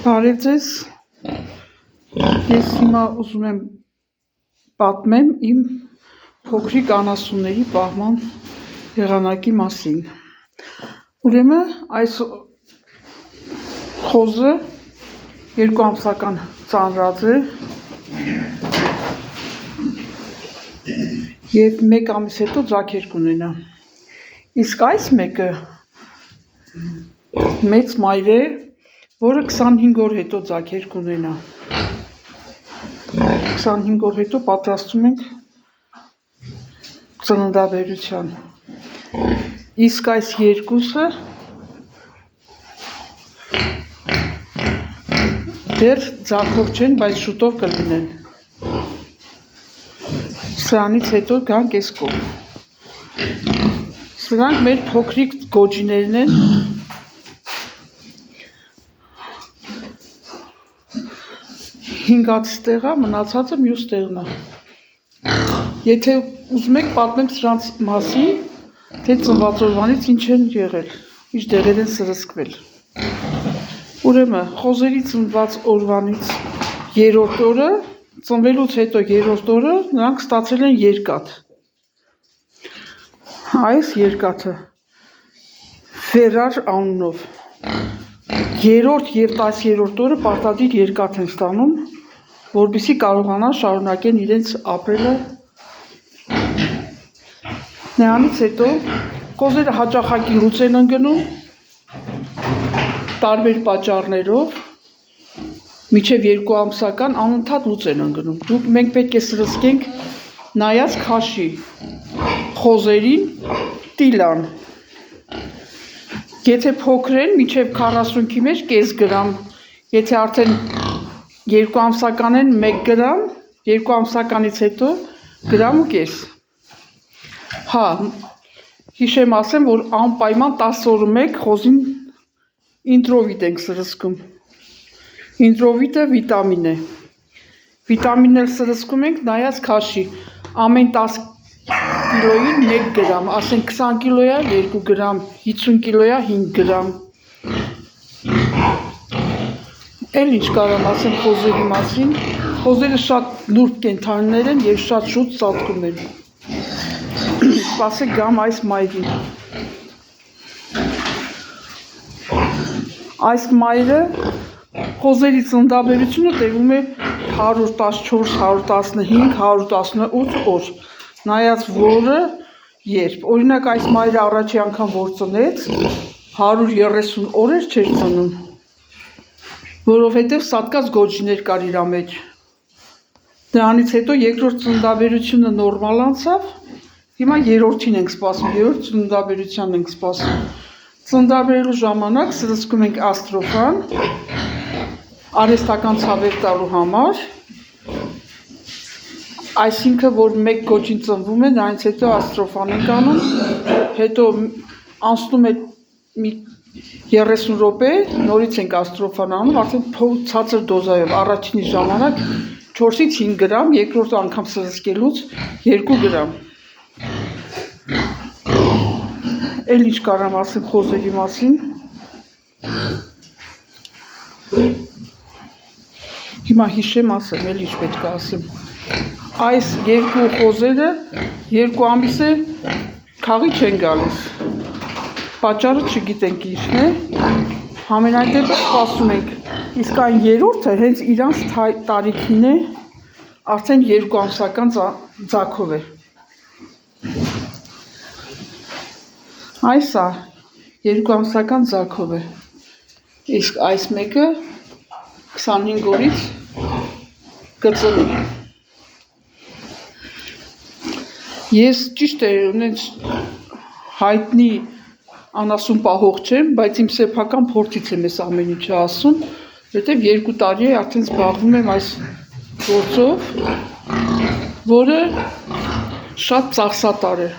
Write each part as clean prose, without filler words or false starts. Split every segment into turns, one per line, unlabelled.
Բարև ձեզ, ես հիմա ուզում եմ պատմեմ իմ փոքրիկ անասունների պահման եղանակի մասին։ Ուրեմն այս խոզը 2 ամսական ծանրած է և 1 ամիս հետո ձագեր կունենա։ Իսկ այս մեկը մեծ մայր է, որը 25 օր հետո ձագեր կունենա։ 25 օր հետո պատրաստում ենք ծննդաբերության։ Իսկ այս երկուսը դեռ ձագող չեն, բայց շուտով կլինեն։ Սրանից հետո գանք այս կողմ։ Սրանք մեր փոքրիկ գոջիներն են։ Հինգացից տեղա, մնացածը մյուս տեղն է։ Եթե ուզում եք պատմեմ սրանց մասին, թե ծնված օրվանից ինչ են եղել, ինչ դեղեր են սրսկվել։ Ուրեմն խոզերի ծնված օրվանից 3-րդ օրը, ծնվելուց հետո 3-րդ օրը նրանք ստացել են երկաթ։ Այս երկաթը Ֆերար անունով 3-րդ և 10-րդ օրը պարտադիր երկաթ են ստանում, որպեսզի կարողանան շարունակեն իրենց ապրելը։ Նրանից հետո խոզերը հաճախակի լուծ են ընկնում տարբեր պատճառներով, մինչև 2 ամսական անընդհատ լուծ են ընկնում։ Մենք պետք է սրսկենք նայած քաշի խոզերին տիլան։ Եթե փոքր են, մինչև 40-ի մեջ կես գրամ, եթե արդեն 2 ամսական են 1 գրամ, 2 ամսականից հետո գրամ ու կես։ Հա, հիշեմ ասեմ, որ անպայման 10 օրը մեկ խոզին ինտրովիտ ենք սրսկում։ Ինտրովիտը վիտամին է։ Վիտամիններ սրսկում ենք նայած քաշի, ամեն 10 կիլոյին 1 գրամ, ասենք 20 կիլոյա 2 գրամ, 50 կիլոյա 5 գրամ։ Էլ ինչ կարամ ասեմ խոզերի մասին, խոզերը շատ նուրբ կենդանիներ են և շատ շուտ ծածկում են։ Սպասեք գամ այս մայրին։ Այս մայրը խոզերի ծննդաբերությունը տևում է 114, 115, 118 օր, նայած որը երբ։ Օրինակ այս մայրը առաջի անգամ որ ծնեց, 130 օրեր չէր ծնում, որովհետև սատկած գոջիներ կար իր մեջ։ Դրանից հետո երկրորդ ծննդաբերությունը նորմալ անցավ, հիմա 3-րդին ենք սպասում, 3-րդ ծննդաբերությանն ենք սպասում։ Ծննդաբերելու ժամանակ սրսկում ենք աստրոֆան, արհեստական ցավեր տալու համար, այսինքն որ 1 գոջին ծնվում է, նրանից հետո աստրոֆան ենք անում, հետո անցնում է մի 30 րոպե, նորից ենք աստրոֆան անում, արդեն ցածր դոզայով, առաջինի ժամանակ 4-ից 5 գրամ, երկրորդ անգամ սրսկելուց 2 գրամ։ Էլ ինչ կարամ ասեմ խոզերի մասին։ Հիմա հիշեմ ասեմ, էլ ինչ պետք է ասեմ։ Այս 2 խոզերը 2 ամիս է քաղի չեն գալիս։ Պատճառը չգիտենք ինչն է, համենայն դեպս սպասում ենք։ Իսկ այն 3-րդը հենց իրանց տարիքին է, արդեն 2 ամսական ձագով է։ Այս է 2 ամսական ձագով է։ Իսկ այս մեկը 25 օրից կծնի։ Ես ճիշտ է ունենց հայտնի անասուն պահող չեմ, բայց իմ սեփական փորձից եմ ես ամեն ինչը ասում, որտեղ 2 տարի է արդեն զբաղվում եմ այս գործով, որը շատ ծախսատար է,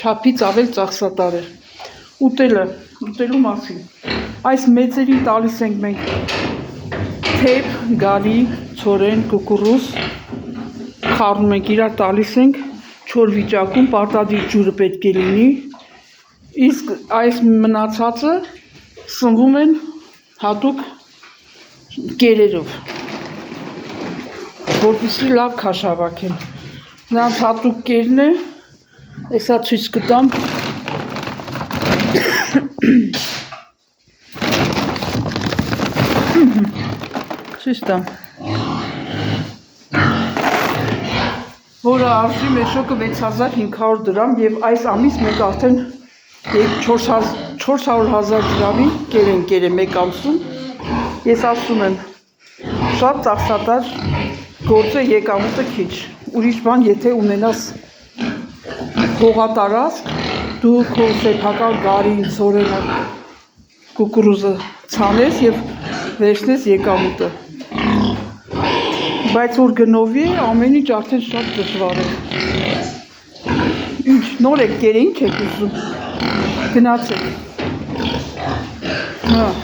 չափից ավել ծախսատար է։ Ուտելու մասին։ Այս մեծերին տալիս ենք մենք թեփ, գարի, ցորեն, կուկուռուզ, խառնում ենք իրար, տալիս ենք չոր վիճակում, պարտադիր ջուրը պետք է լինի, Իսկ այս մնացածը սնվում են հատուկ կերերով, որպեսզի լավ քաշ հավաքեն։ Նրանց հատուկ կերն է, այսա ցույց կտամ։ Ցույց տամ։ Որը արժի մեր շոկը 6500 դրամ եւ այս ամիս մենք արդեն 400,000 դրամի կեր են կերել մեկ ամսում։ Ես ասում եմ, շատ ծախսատար գործ է, եկամուտը քիչ։ Ուրիշ բան, եթե ունենաս հողատարածք, դու քո սեփական գարին, ծորենը, կուկուրուզը ցանես եւ վերցնես եկամուտը։ Բայց որ գնովի ամեն ինչ արդեն շատ դժվար է։ Ինչ նոր եք կերը, ինչ եք ուզում։ Գնացեք։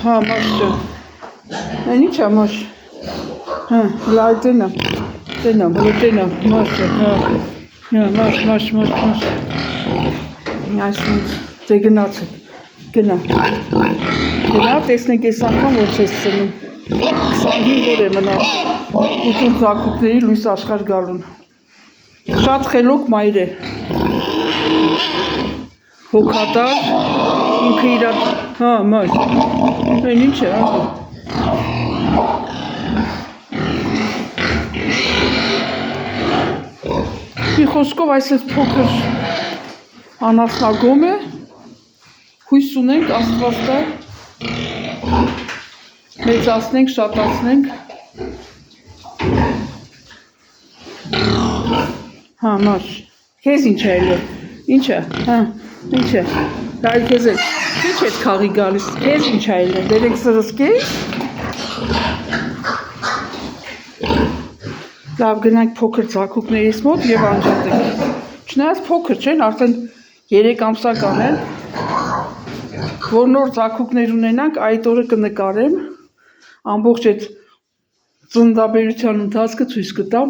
Հա, մաշը։ Այն ինչ է մաշ։ Հա, լայ տենամ, մաշը, հա, մաշ։ Այսինչ, դե գնացեք, գնա, տեսնենք ես անգամ որ չես ծնում, 25 օր է մնա, ուտում զակուկների լույս աշխար գալուն, շատ խելոք մայր է, հոգատար, ինքը իրար, հա, մաշ, այն ինչ է, մի խոսքով այս էս փոքր անասնագոմ է, հույս ունենք աստված տա, մեծացնենք, շատացնենք, հա, մաշ, քեզ ինչ է էլ է, ինչ է, հա, ինչ է, դարի քեզ էլ, ինչ է կաղի գալիս, քեզ ինչ է էլ է, դերեք սրս կեզ, լավ գնանք փոքր ձակուկներիս մոտ և անջատենք, չնայած փոքր չեն, արդեն 3 ամսական են, որ նոր ձակուկներ ունենանք, այդ օրը կնկարեմ, ամբողջ այդ ծննդաբերության ընթացքը ցույց կտամ,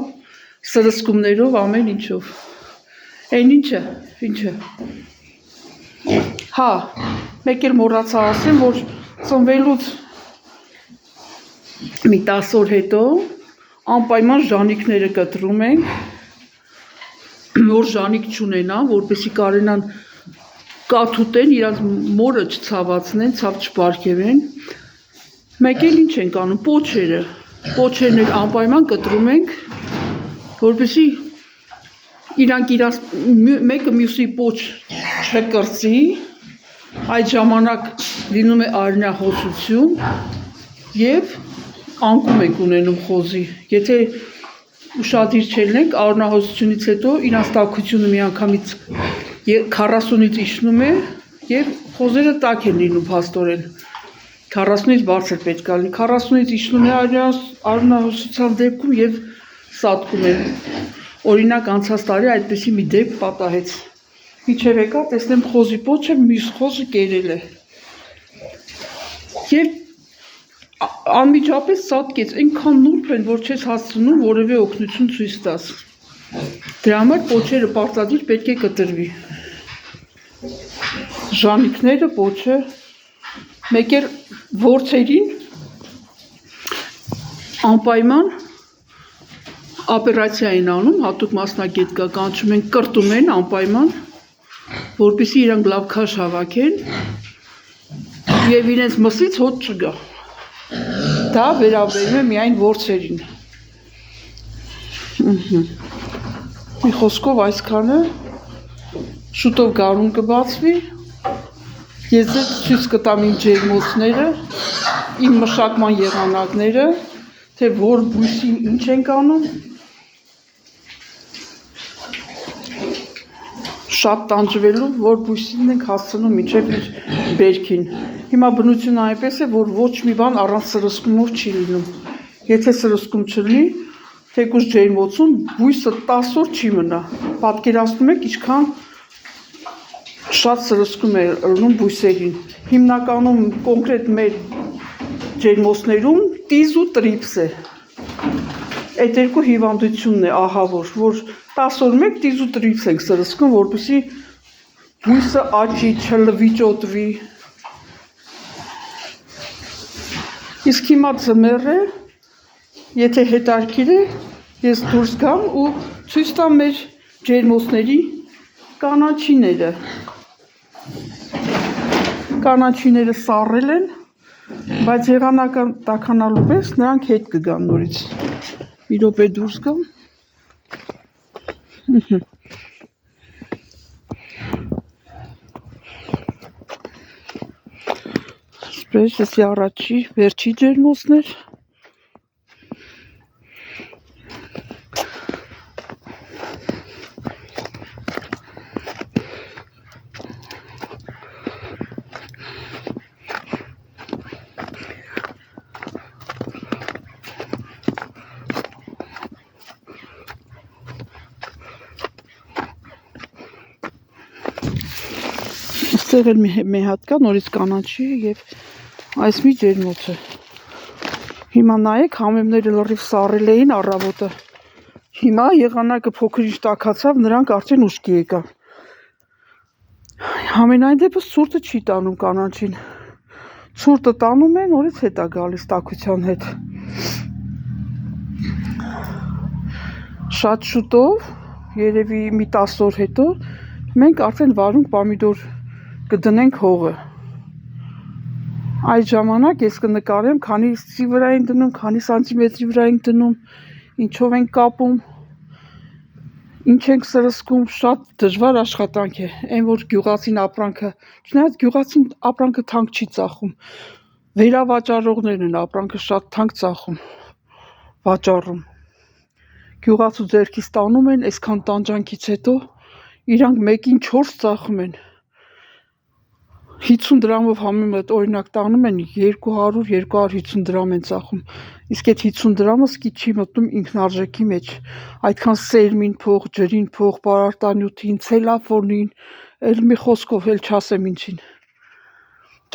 սրսկումներով, ամեն ինչով, այն ինչը, հա, մեկ էլ մոռացա ասեմ, որ ծնվելուց մի 10 օր հետո, անպայման ժանիքները կտրում ենք, որ ժանիք չունենան, որպեսզի կարենան կաթուտեն, իրանց մորը չցավացնեն, ցավ չպարգևեն, մեկ էլ ինչ ենք անում, պոչերն էլ անպայման կտրում ենք, որպեսզի իրանք մեկը մյուսի պոչ չկրծի, այդ ժամանակ լինում է արյունահոսություն և անկում եք ունենում խոզի, եթե ուշադիր չելնենք, արյունահոսությունից հետո իրանց տաքությունը մի անգամից 40-ից իջնում է և խոզերը տաք են լինում փաստորեն, 40-ից բարձր պետք է լինի, 40-ից իջնում է արյունահոսության դեպքում և սատկում են, օրինակ անցած տարի այդպիսի մի դեպք պատահեց, միջև եկա, տեսնեմ խոզի պոչը մյուս խոզը կերել է և անմիջապես սատկեց, այնքան նուրբ են, որ չես հասցնում որևէ օգնություն ցույց տաս, դրա համար պոչերը պարտադիր պետք է կտրվի, ժանիքները, պոչը, մեկ էլ ворցերին անպայման օպերացիա են անում, հատուկ մասնագետ կա, կանչում են, կրտում են անպայման, որպեսզի իրանք լավ քաշ հավաքեն և իրենց մսից հոտ չգա, դա վերաբերում է միայն ворցերին, մի խոսքով այսքանը, շուտով գարուն կբացվի, ես ձեզ ցույց կտամ իմ ջերմոցները, իմ մշակման եղանակները, թե որ բույսին ինչ ենք անում, շատ տանջվելու, որ բույսին ենք հասցնում մինչև իր բերքին, հիմա բնությունը այնպես է, որ ոչ մի բան առանց սրսկումով չի լինում, եթե սրսկում չլինի, թեկուզ ջերմոցում բույսը 10 օր չի մնա, պատկերացնում եք ինչքան շատ սրսկում է ըլնում բույսերին, հիմնականում կոնկրետ մեր ջերմոցներում տիզ ու տրիպս է, այդ երկու հիվանդությունն է ահավոր, որ 10 օր մեկ տիզ ու տրիպս ենք սրսկում, որպեսզի Բույսը աճի, չլվի, ճոտվի։ Իսկ հիմա ձմեռ է, եթե հետարքիր է, ես դուրս գամ ու ցույց տամ մեր ջերմոցների կանաչիները։ Կանաչիները սառել են, բայց եղանակը տաքանալու պես նրանք հետ կգան նորից։ Մի րոպե դուրս գամ։ Սպես էսի առաջի, վերջի ջերմոցներ։ Այստեղ էլ մի հատ կա նորից կանաչի եւ այս մի ջերմոցը։ Հիմա նայեք, համեմները լրիվ սառել էին առավոտը։ Հիմա եղանակը փոքր-ինչ տաքացավ, նրանք արդեն ուշքի եկան։ Համենայն դեպս ցուրտը չի տանում կանաչին։ Ցուրտը տանում է, նորից հետ է գալիս տաքության հետ։ Շատ շուտով, երևի մի 10 օր հետո, մենք արդեն վարունգ պամիդոր կդնենք հողը։ Այդ ժամանակ ես կնկարեմ, քանի սի վրա ենք դնում, քանի սանտիմետրի վրա ենք դնում, ինչով ենք կապում, ինչ ենք սրսկում, շատ դժվար աշխատանք է, այն որ գյուղացին ապրանքը, չնայած գյուղացին ապրանքը թանկ չի ծախում, վերավաճառողներն են ապրանքը շատ թանկ ծախում, վաճառում, գյուղացու ձեռքից տանում են, այսքան տանջանքից հետո, իրանք մեկին 4 ծախում են, 50 դրամով համեմատ օրինակ տանում են 200-250 դրամ են ծախում, իսկ այդ 50 դրամը սկի չի մտնում ինքնարժեքի մեջ, այդքան սերմին փող, ջրին փող, պարարտանյութին, ցելոֆոնին, էլ մի խոսքով էլ չասեմ ինչին,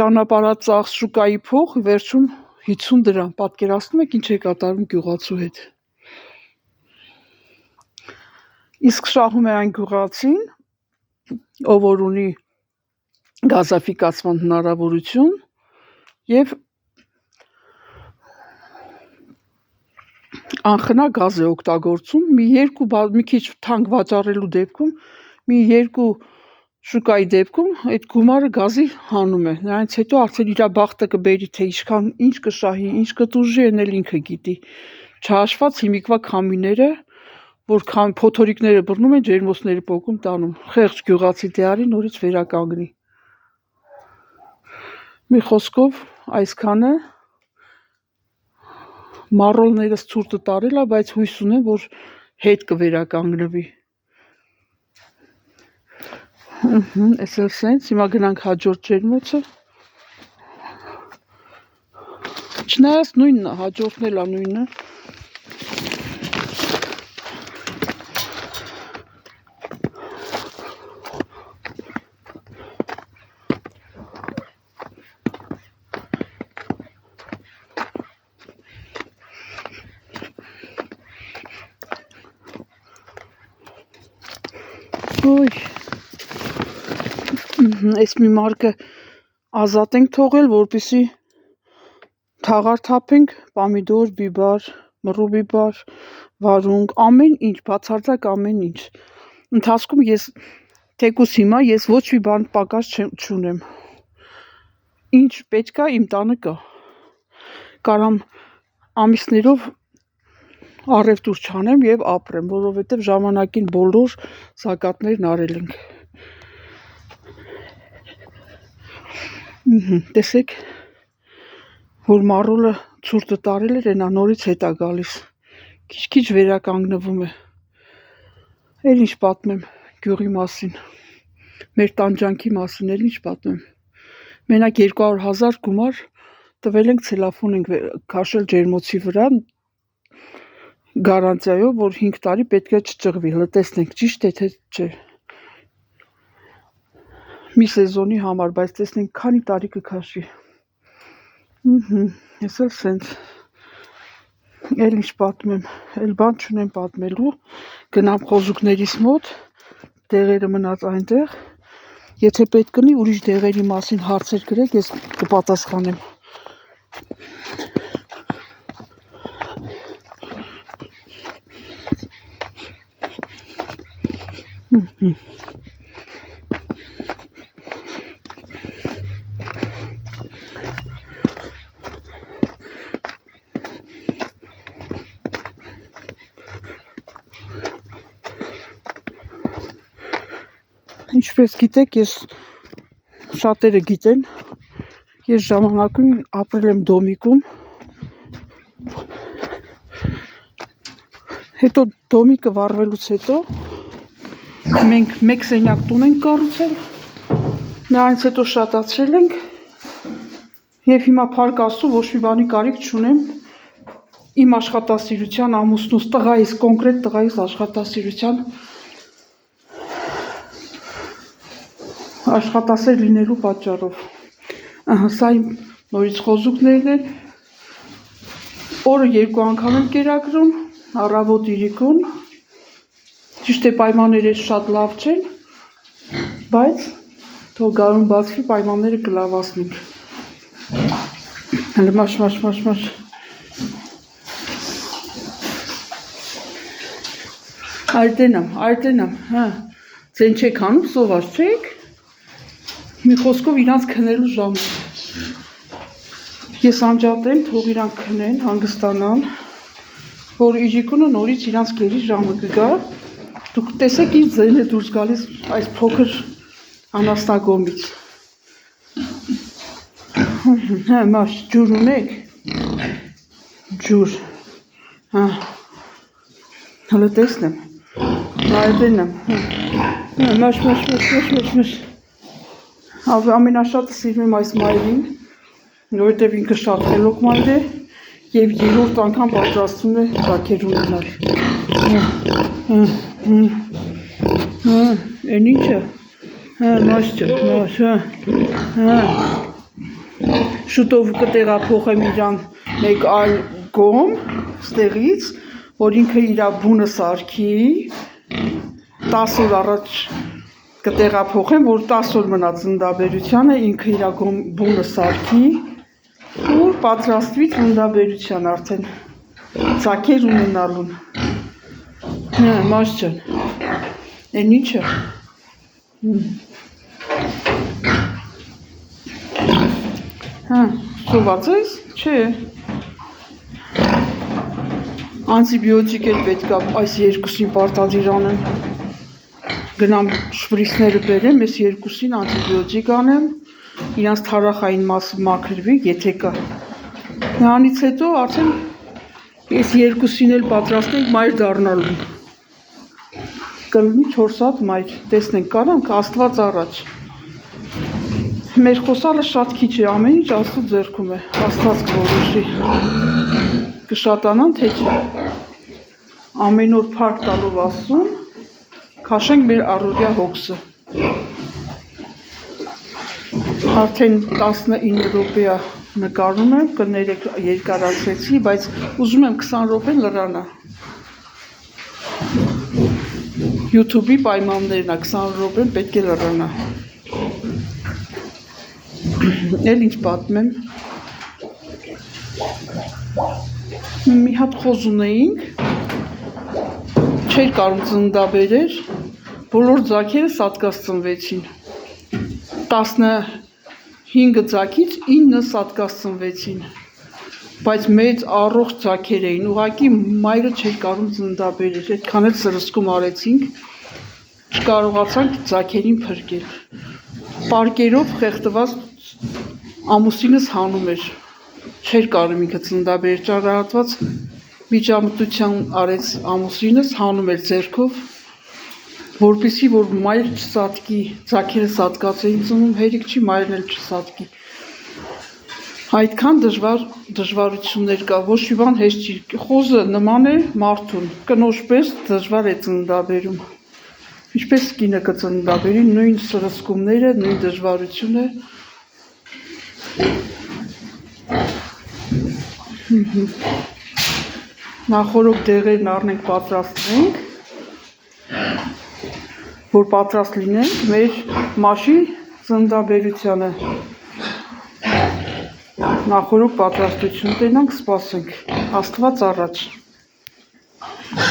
ճանապարհածախս շուկայի փող, վերջում 50 դրամ, պատկերացնում եք ինչ է կատարում գյուղացու հետ, իսկ շահում է այն գյուղացին, ով որ ունի գազաֆիկացման հնարավորություն եւ անխնա գազ է օգտագործում մի քիչ թանկ վաճառելու դեպքում մի 2 շուկայի դեպքում այդ գումարը գազի հանում է նրանից հետո արդեն իր բախտը կբերի թե ինչ կշահի ինչ կտուժի են էլ ինքը գիտի չհաշված հիմիկվա քամիները որ փոթորիկները բռնում են ջերմոցները պոկում տանում խեղճ գյուղացի դեարի նորից վերականգնի Մի խոսքով այսքանը մառոլներս ցուրտը տարել է, բայց հույս ունեմ, որ հետ կվերականգնվի։ Էս էլ սենց, հիմա գնանք հաջորդ ջերմոցը։ Չնայած նույնն է, հաջորդն էլ է նույնը։ Այս մի մարկը ազատ ենք թողել, որպեսզի թաղար թափենք, պամիդոր, բիբար, մռու բիբար, վարունգ, ամեն ինչ, բացարձակ ամեն ինչ։ Ընթացքում ես թեկուզ հիմա ես ոչ մի բան պակաս չունեմ։ Ինչ պետք է իմ տանը կա։ Կարամ ամիսներով առևտուր չանեմ եւ ապրեմ, որովհետեւ ժամանակին բոլոր զակատներն արել ենք։ Տեսեք, որ մառոլը ցուրտը տարել էր, այնա նորից հետ է գալիս։ Քիչ-քիչ վերականգնվում է։ Էլ ինչ պատմեմ գյուղի մասին։ Մեր տանջանքի մասին էլ ինչ պատմեմ։ Մենակ 200,000 գումար տվել ենք ցելոֆոն ենք քաշել ջերմոցի վրա գարանտիայով, որ 5 տարի պետք է չճղվի, լտեսնենք ճիշտ է թե չէ։ Մի սեզոնի համար, բայց տեսնենք քանի տարի կքաշի։ Ես էլ սենց էլ ինչ պատմեմ, էլ բան չունեմ պատմելու, գնամ խոզուկներիս մոտ, տեղերը մնաց այնտեղ, Եթե պետք կնի ուրիշ դեղերի մասին հարցեր գրեք, ես կպատասխանեմ։ Ինչպես գիտեք, ես շատերը գիտեն, ես ժամանակում ապրել եմ Դոմիկում, հետո Դոմիկը վառվելուց հետո մենք մեկ սենյակ տուն ենք կառուցել, նրանից հետո շատացրել ենք և հիմա փառք Աստծո ոչ մի բանի կարիք չունեմ իմ աշխատասիրության ամուսնուս տղայիս, կոնկրետ տղայիս աշխատասիրության աշխատասեր լինելու պատճառով։ Սա իմ նորից խոզուկներն են, օրը 2 անգամ եմ կերակրում, առավոտ իրիկուն, ճիշտ է պայմանները շատ լավ չեն, բայց թող գարուն բացվի պայմանները կլավացնենք։ Հələ մաշ։ Արտենամ, հա, ձեն չեք հանում, սոված չեք, մի խոսքով իրանց քնելու ժամն է։ Ես անջատեմ, թող իրանք քնեն, հանգստանան, որ իրիկունը նորից իրանց գերի ժամը կգա, դուք տեսեք ինչ ձեն է դուրս գալիս այս փոքր անասնագոմից։ Հա, մաշ, ջուր ունեք, ջուր, հա, հələ տեսնեմ, այդենեմ, մաշ, ամենաշատը սիրվում այս մայրին, որովհետև ինքը շատ խելոք մայր է և 3-րդ անգամ պատրաստվում է ձագեր ունենալ։ Էն ինչը, մաշ, շուտով կտեղափոխեմ իրան մեկ այլ կողմ ստեղից, որ ինքը իր բունը սարքի, 10 օր առաջ կտեղափոխեմ, որ 10 օր մնա ծննդաբերությանը, ինքը իր բունը սարքի ու պատրաստվի ծննդաբերության արդեն ձագեր ունենալուն։ Մաշ ջան, էն ինչը։ Հա, սոված ես, չէ։ Անտիբիոտիկ էլ պետք է այս երկուսին պարտադիր անեմ։ Գնամ շպրիցները բերեմ, ես երկուսին անտիբիոտիկ անեմ, իրանց թարախային մասը մաքրվի, եթե կա։ Նրանից հետո արդեն ես երկուսին էլ պատրաստենք մայր դառնալու։ Կլինի 4 հատ մայր, տեսնենք կարանք, Աստված առաջ։ Մեր խոսալը շատ քիչ է, ամեն ինչ Աստծո ձեռքում է, Աստված կորոշի։ Կշատանան, թե չէ։ Ամեն օր փառք տալով Աստծուն, քաշենք մեր առօրյա հոգսը։ Արդեն 19 րոպե նկարում եմ, կներեք երկարացրեցի, բայց ուզում եմ 20 րոպե լրանա։ YouTube-ի պայմաններն է, 20 րոպեն պետք է լրանա։ Էլ ինչ պատմեմ։ Մի հատ խոզ ունեինք, չէր կարում ծննդաբերեր, բոլոր ձագերը սատկած ծնվեցին, 15 ձագից 9 սատկած ծնվեցին, բայց մեծ առողջ ձագեր էին, ուղղակի մայրը չէր կարում ծննդաբերեր, այդքան էլ սրսկում արեցինք, չկարողացանք ձագերին փրկել, պարկերով խեղդված ամուսինս հանում էր, չէր կարում ինքը ծննդաբերեր, ճարահատված միջամտության արեց ամուսինս, հանում էր ձեռքով, որպեսզի որ մայր չսատկի, ձագերը սատկած էին ծնում, հերիք չի, մայրն էլ չսատկի։ Այդքան դժվարություններ կա, ոչ մի բան հեշտ չի, խոզը նման է մարդուն, կնոջ պես դժվար է ծննդաբերում, ինչպես կինը կծննդաբերի, նույն սրսկումները, նույն դժվարությունը։ Նախորդ դեղերն առնենք պատրաստենք, որ պատրաստ լինենք մեր մաշի ծննդաբերությանը նախորդ պատրաստություն տենանք, սպասենք, Աստված առաջ։